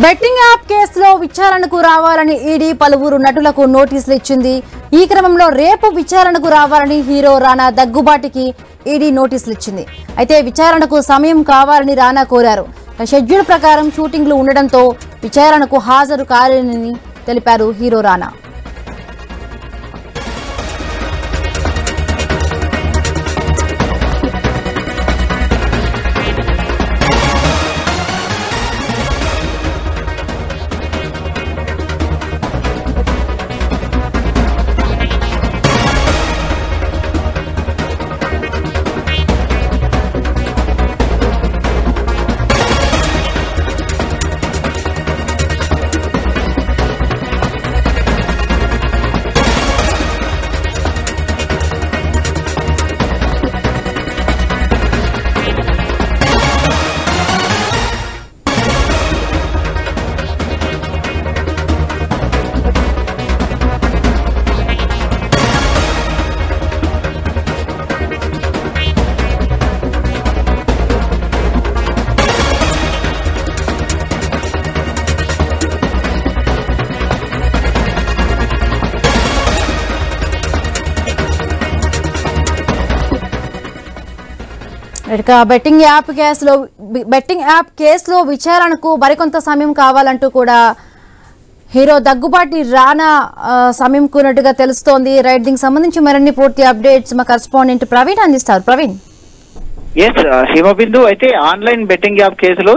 Betting app కేసులో విచారణకు రావాలని ఈడీ పలువురు నటులకు నోటీసులు ఇచ్చింది. ఈ క్రమంలో రేపు విచారణకు రావాలని హీరో రానా దగ్గుబాటికి ఈడీ నోటీసులు ఇచ్చింది. అయితే విచారణకు సమయం కావాలని రానా కోరారు. షెడ్యూల్ ప్రకారం షూటింగ్లు ఉండడంతో విచారణకు హాజరు కాలేనని తెలిపారు హీరో రానా. బెట్టింగ్ యాప్ కేసులో విచారణకు మరికొంత సమయం కావాలంటూ కూడా హీరో దగ్గుబాటి రానా సమయం కూనట్టుగా తెలుస్తోంది. రైట్, దీనికి సంబంధించి మరిన్ని పూర్తి అప్డేట్స్ మా కరెస్పాండెంట్ ప్రవీణ్ అందిస్తారు. ప్రవీణ్. హిమబిందు అయితే ఆన్లైన్ బెట్టింగ్ యాప్ కేసులో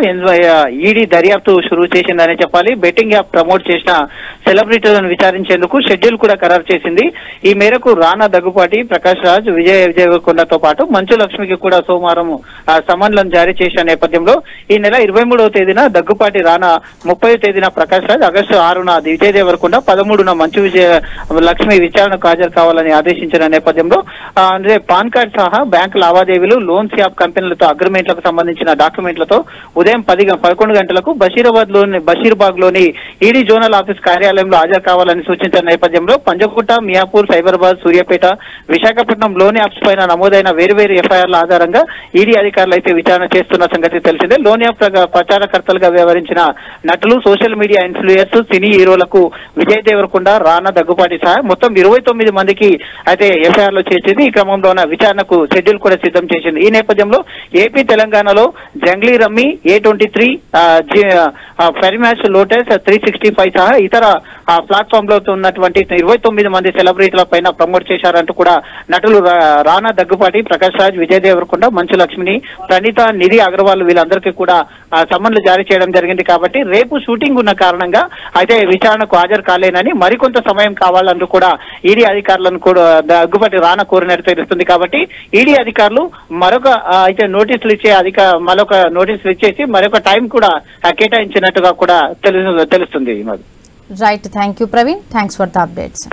ఈడీ దర్యాప్తు షురూ చేసిందనే చెప్పాలి. బెట్టింగ్ యాప్ ప్రమోట్ చేసిన సెలబ్రిటీలను విచారించేందుకు షెడ్యూల్ కూడా ఖరారు చేసింది. ఈ మేరకు రానా దగ్గుపాటి, ప్రకాష్ రాజ్, విజయ్ దేవరకొండతో పాటు మంచు లక్ష్మికి కూడా సోమవారం సమన్లను జారీ చేసిన నేపథ్యంలో ఈ నెల 23వ తేదీన దగ్గుపాటి రానా, 30వ తేదీన ప్రకాష్ రాజ్, ఆగస్టు 6న విజయ్ దేవరకొండ, 13న మంచు లక్ష్మి విచారణకు హాజరు కావాలని ఆదేశించిన నేపథ్యంలో పాన్ కార్డ్ సహా బ్యాంకు లావాదేవీలు, లోన్స్ యాప్ కంపెనీలతో అగ్రిమెంట్లకు సంబంధించిన డాక్యుమెంట్లతో ఉదయం 11 గంటలకు బషీర్బాగ్ లోని ఈడీ జోనల్ ఆఫీస్ కార్యాలయంలో హాజరు కావాలని సూచించిన నేపథ్యంలో పంజగుట్ట, మియాపూర్, సైబరాబాద్, సూర్యాపేట, విశాఖపట్నం లోన్ యాప్స్ పైన నమోదైన వేరువేరు ఎఫ్ఐఆర్ల ఆధారంగా ఈడీ అధికారులు అయితే విచారణ చేస్తున్న సంగతి తెలిసిందే. లోన్ యాప్ ప్రచారకర్తలుగా వ్యవహరించిన నటులు, సోషల్ మీడియా ఇన్ఫ్లుయెన్స్, సినీ హీరోలకు విజయ్ దేవరకొండ, రానా దగ్గుపాటి సహా మొత్తం 29 మందికి అయితే ఎఫ్ఐఆర్లు చేసింది. ఈ క్రమంలోన విచారణకు షెడ్యూల్ కూడా సిద్ధం చేసింది. ఈ నేపథ్యంలో ఏపీ, తెలంగాణలో జంగ్లీ రమ్మీ, A23, ఫెరిమాచ్, లోటస్ 365 సహా ఇతర ప్లాట్ఫామ్ లో ఉన్నటువంటి 29 మంది సెలబ్రిటీల పైన ప్రమోట్ చేశారంటూ కూడా నటులు రానా దగ్గుపాటి, ప్రకాష్ రాజ్, విజయ్ దేవరకొండ, మంచు లక్ష్మిని, ప్రణీత, నిధి అగర్వాల్ వీళ్ళందరికీ కూడా సమన్లు జారీ చేయడం జరిగింది. కాబట్టి రేపు షూటింగ్ ఉన్న కారణంగా అయితే విచారణకు హాజరు కాలేనని, మరికొంత సమయం కావాలంటూ కూడా ఈడీ అధికారులను కూడా దగ్గుపాటి రానా కోరినట్టు తెలుస్తుంది. కాబట్టి ఈడీ అధికారులు మరొక నోటీసులు ఇచ్చేసి మరొక టైం కూడా కేటాయించినట్టుగా కూడా తెలుస్తుంది. Right, thank you Praveen, thanks for the updates.